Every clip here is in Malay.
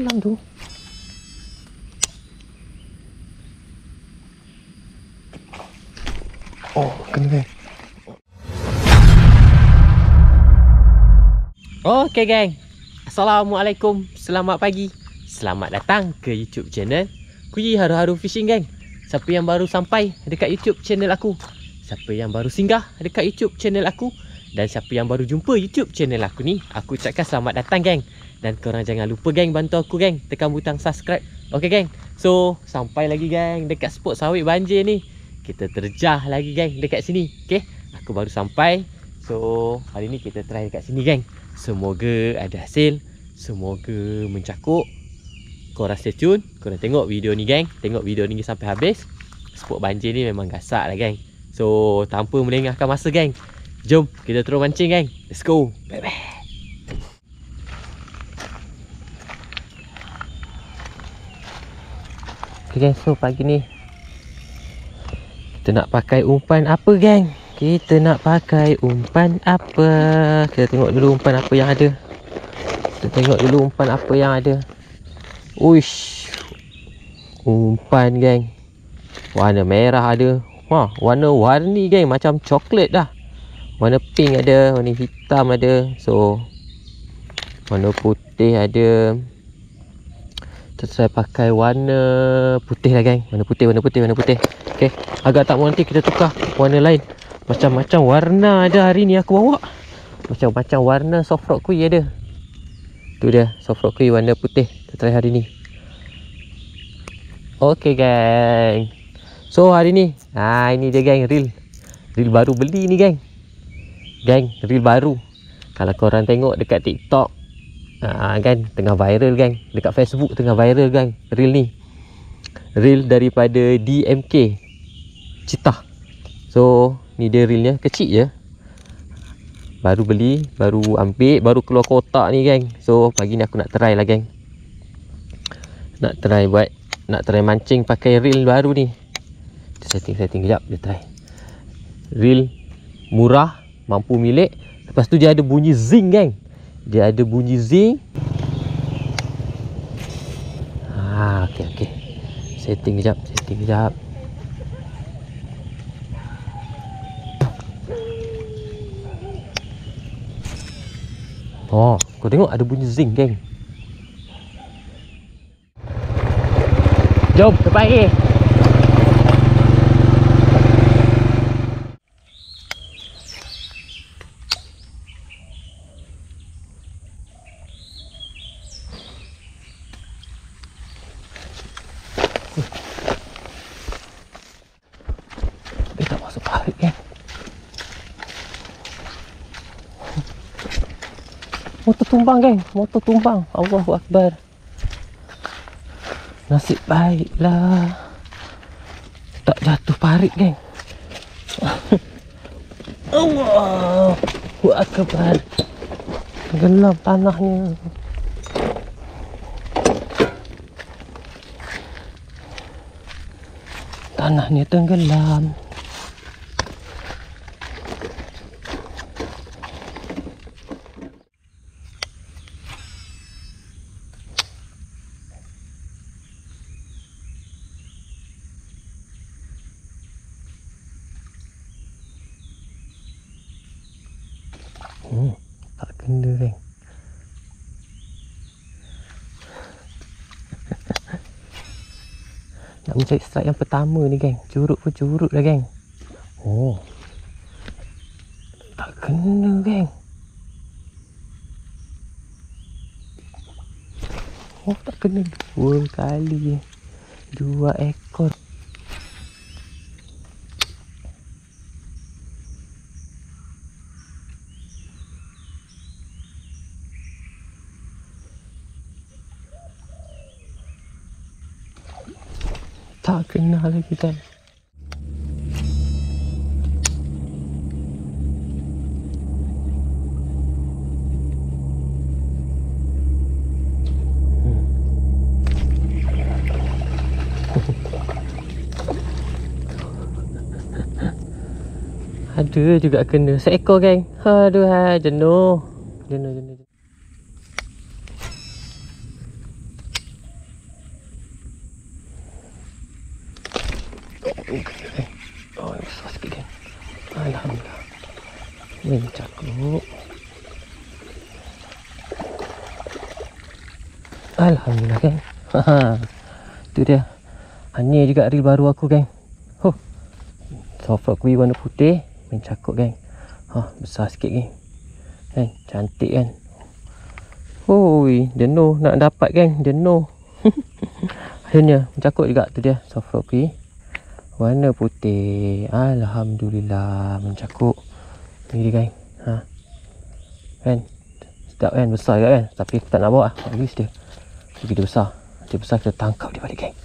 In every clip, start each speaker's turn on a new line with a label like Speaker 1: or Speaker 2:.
Speaker 1: dalam tu. Oh, kena geng. Okay geng, Assalamualaikum, selamat pagi, selamat datang ke YouTube channel Kuyi Haru-Haru Fishing geng. Siapa yang baru sampai dekat YouTube channel aku, siapa yang baru singgah dekat YouTube channel aku, dan siapa yang baru jumpa YouTube channel aku ni, aku ucapkan selamat datang geng. Dan korang jangan lupa geng, bantu aku geng, tekan butang subscribe. Okay geng, so sampai lagi geng dekat spot sawit banjir ni. Kita terjah lagi geng dekat sini. Okay, aku baru sampai. So hari ni kita try dekat sini geng. Semoga ada hasil, semoga mencakup. Korang stay tune, korang tengok video ni geng. Tengok video ni sampai habis. Spot banjir ni memang gasak lah geng. So tanpa melengahkan masa geng, jom kita terus mancing geng. Let's go. Bye bye. Okay geng, so pagi ni kita nak pakai umpan apa geng? Kita nak pakai umpan apa? Kita tengok dulu umpan apa yang ada. Kita tengok dulu umpan apa yang ada. Uish, umpan geng, warna merah ada. Wah, warna-warni geng, macam coklat dah. Warna pink ada, warna hitam ada. So warna putih ada. Saya pakai warna putih lah geng. Warna putih. Okay, agak tak mau nanti kita tukar warna lain. Macam-macam warna ada hari ni aku bawa. Macam-macam warna soft rock kuih ada. Tu dia, soft rock kuih warna putih. Kita try hari ni. Okay geng, so hari ni, ini dia geng, reel baru beli ni geng. Reel baru. Kalau korang tengok dekat TikTok, kan tengah viral geng. Dekat Facebook tengah viral geng reel ni. Reel daripada DMK Cheetah. So ni dia reelnya, kecil je. Baru beli, baru ambil, baru keluar kotak ni geng. So pagi ni aku nak try lah geng. Nak try mancing pakai reel baru ni. Setting kejap, dia try. Reel murah, mampu milik. Lepas tu dia ada bunyi zing geng. Dia ada bunyi zing. Okay. Setting kejap. Oh, kau tengok ada bunyi zing geng. Jom ke pagi. Tak masuk parit geng. Motor tumbang geng, motor tumbang. Allahu Akbar. Nasib baiklah tak jatuh parit geng. Allahu Akbar. Gelap tanahnya. Tanahnya tenggelam. Tak kena geng. Nak mencari strike yang pertama ni geng. Curut pun curut lah geng. Oh, tak kena geng. Oh, tak kena. 2 kali. 2 ekor. Tak kena lagi kan. Ada juga kena. Seekor geng. Aduh, jenuh. Jenuh. Oh, besar sikit geng. Alhamdulillah. Mencakuk. Alhamdulillah geng. Tu dia. Ini juga reel baru aku geng. Sofa kuih warna putih, mencakuk geng. Besar sikit geng. Cantik kan. Oi, jenuh nak dapat geng, jenuh. Akhirnya mencakuk juga tu dia, sofa kuih warna putih. Alhamdulillah mencakuk. Ni dia geng. Kan. Sedap kan, besar juga kan. Tapi aku tak nak bawa lah. Bagus dia. Begitu besar. Dia besar kita tangkap dia balik geng.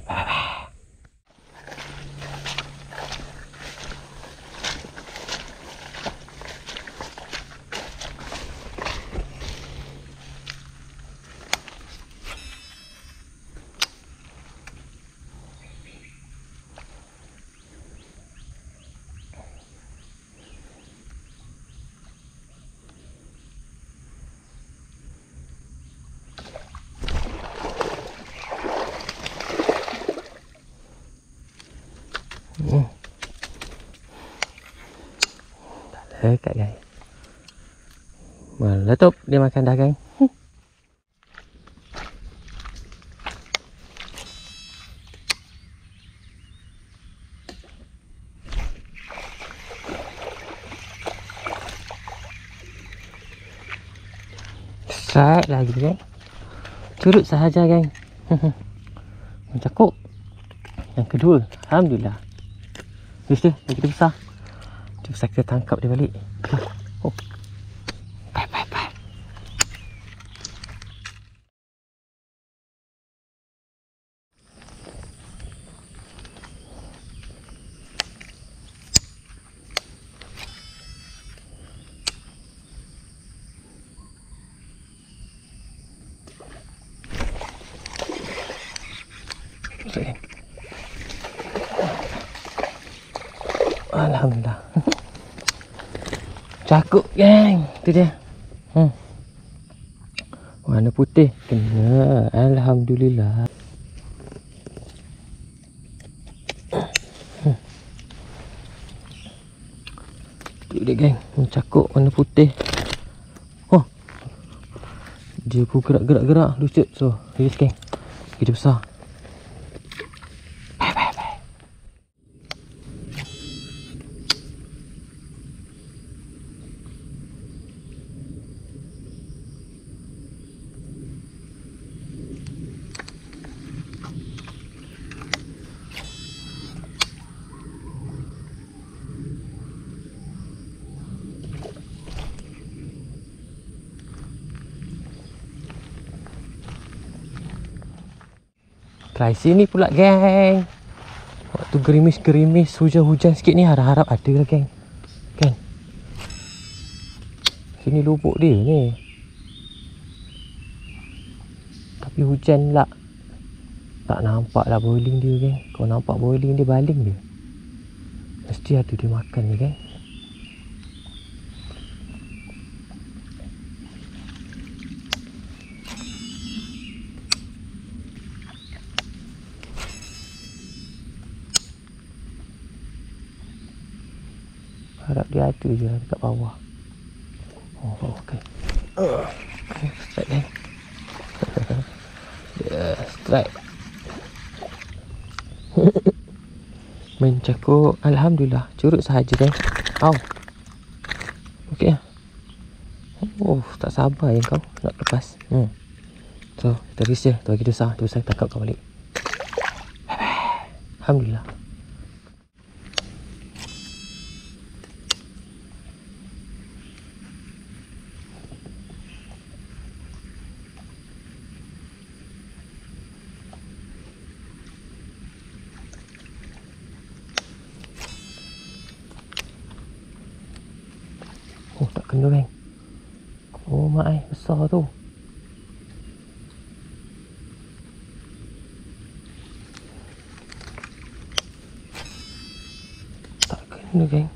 Speaker 1: Bye. Dekat guys. Meletup dia makan dah geng. Strike lagi geng. Curut sahaja geng. Mencakuk. Yang kedua, alhamdulillah. Terus dia besar. Jom kita tangkap dia balik. Bye. Alhamdulillah. Cakuk geng. Tu dia. Warna putih. Kena. Alhamdulillah. Tu dia geng. Cakuk warna putih. Dia pun gerak-gerak. Lucut. So, release geng. Kita besar. Bye. Try sini pula geng. Waktu gerimis-gerimis, hujan-hujan sikit ni, harap-harap ada lah geng. Kan? Sini lubuk dia ni. Tapi hujan pula. Tak nampak lah boiling dia geng. Kau nampak boiling dia, baling dia. Mesti ada dia makan ni geng. Harap dia ada je dekat bawah. Okey. Strike geng. Strike. Mencakuk. Alhamdulillah. Curut sahaja geng. Okey. Tak sabar yang kau nak lepas. So, kita release je. Tu lagi besar. Tu besar tangkap kau balik. Alhamdulillah. Tak kena geng. Mak besar tu. Tak kena geng.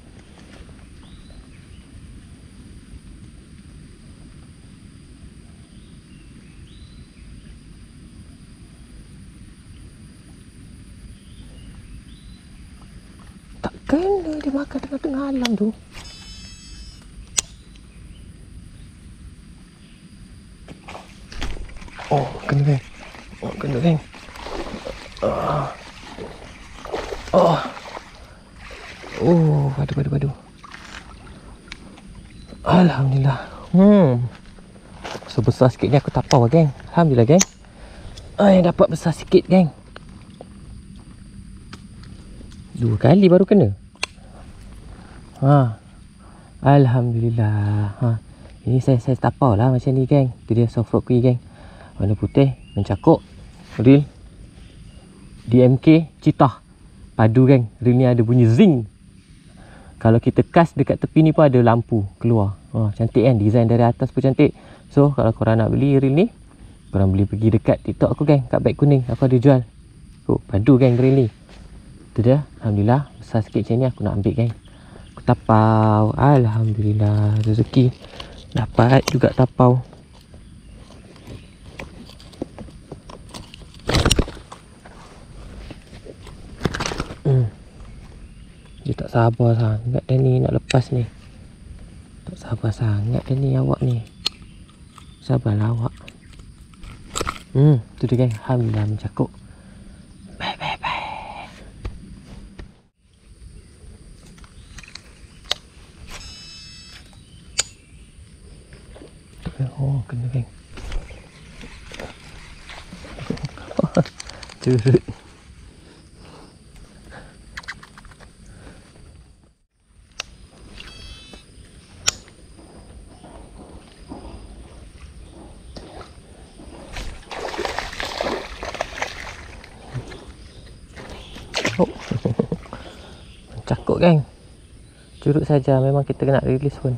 Speaker 1: Kena dia makan tengah-tengah alam tu. Oh, kena geng. Oh, kena geng. Padu. Alhamdulillah. So besar sikit ni aku tapau lah geng. Alhamdulillah geng. Dapat besar sikit geng. 2 kali baru kena. Alhamdulillah. Ini saya tapau lah macam ni geng. Itu dia soft rock kuih geng. Warna putih, mencakuk. Reel DMK Cheetah. Padu geng. Reel ni ada bunyi zing. Kalau kita cast dekat tepi ni pun ada lampu keluar. Cantik kan, design dari atas pun cantik. So kalau korang nak beli reel ni, korang boleh pergi dekat TikTok aku geng, kat beg kuning aku ada jual. Padu geng reel ni. Itu dia. Alhamdulillah besar sikit macam ni aku nak ambil geng. Aku tapau. Alhamdulillah rezeki. Dapat juga tapau. Dia tak sabar sangat dah ni nak lepas ni. Tak sabar sangat dah ni awak ni. Sabarlah awak. Tu dia geng. Alhamdulillah mencakuk. Bye. Oh, kena geng. Curut. Cakuk geng. Curut saja, memang kita kena release pun.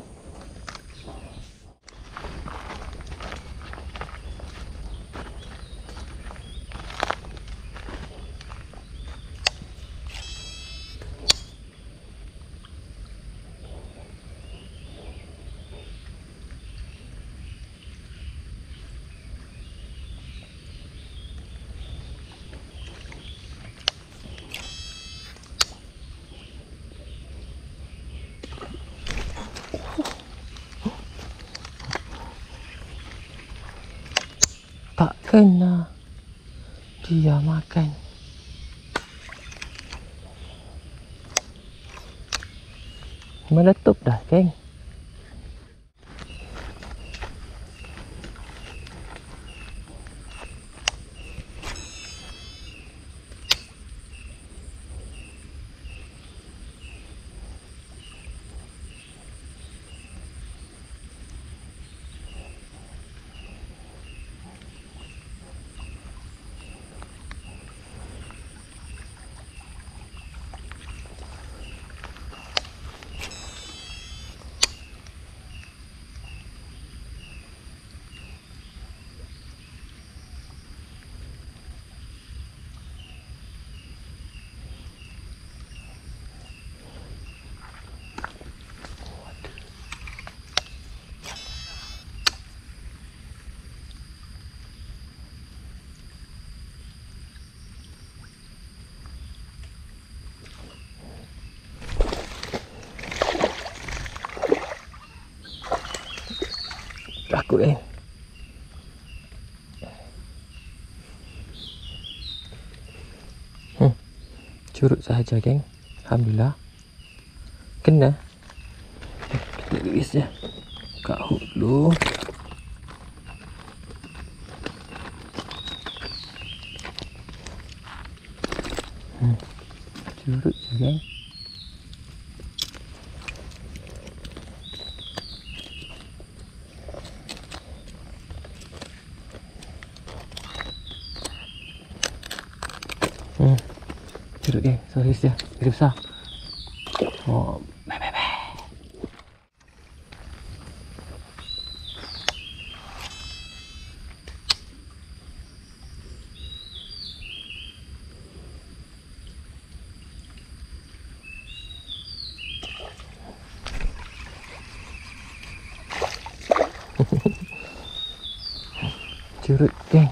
Speaker 1: Tak kena. Dia makan. Meletup dah geng. Takut curut sahaja geng. Alhamdulillah. Kena. Kita release je. Kat hook dulu. Curut je geng. Curut geng. So release dia. Dia besar. Oh, bye. Curut geng.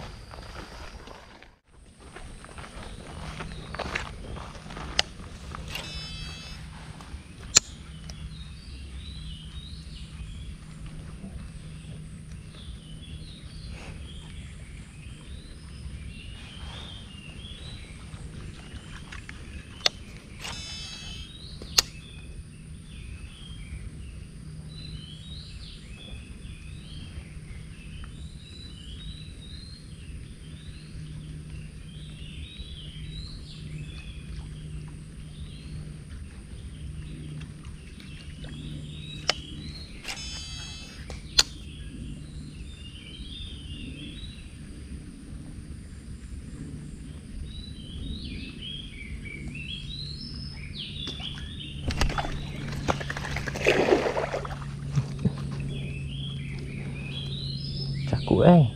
Speaker 1: empuk kan.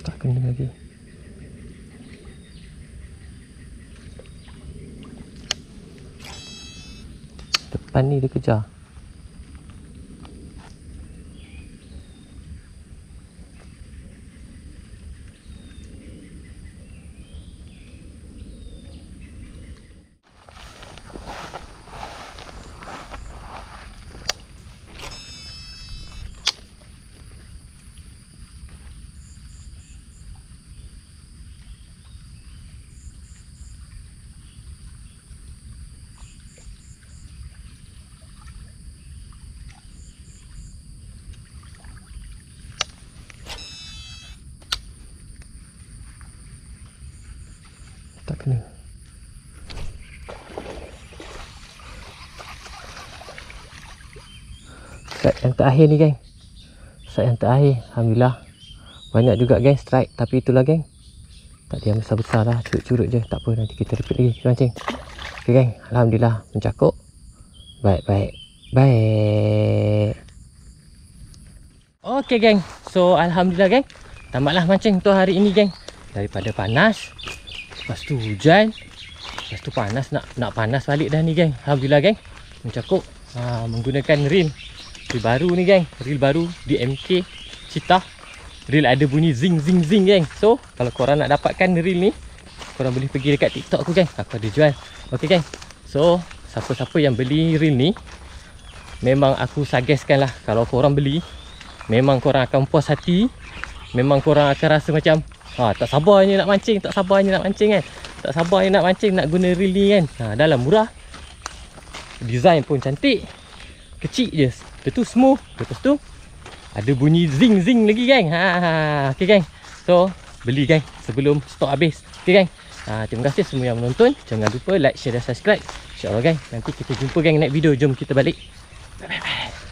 Speaker 1: Tak kena lagi. Depan ni dia kejar. Tak kena. Strike yang terakhir ni geng. Strike yang terakhir. Alhamdulillah. Banyak juga geng strike. Tapi itulah geng. Tak ada yang besar-besar lah. Curut-curut je. Tak apa, nanti kita repeat lagi. Kita mancing. Okay geng. Alhamdulillah. Mencakup. Baik. Okay geng. So Alhamdulillah geng. Tamatlah mancing tu hari ini geng. Daripada panas, lepas tu hujan, lepas tu panas, nak panas balik dah ni geng. Alhamdulillah geng, mencakup menggunakan reel baru ni geng. Reel baru DMK Cheetah. Reel ada bunyi zing geng. So kalau korang nak dapatkan reel ni, korang boleh pergi dekat TikTok aku geng. Aku ada jual. Okay geng. So siapa-siapa yang beli reel ni, memang aku suggestkan lah, kalau korang beli, memang korang akan puas hati. Memang korang akan rasa macam tak sabarnya nak mancing, kan. Tak sabarnya nak mancing, nak guna reel ni kan. Dah lah murah. Design pun cantik. Kecil je. Lepas tu smooth. Lepas tu ada bunyi zing lagi geng. Okay geng. So beli geng sebelum stok habis. Okay geng. Terima kasih semua yang menonton. Jangan lupa like, share dan subscribe. InsyaAllah geng. Nanti kita jumpa geng next video. Jom kita balik. Bye.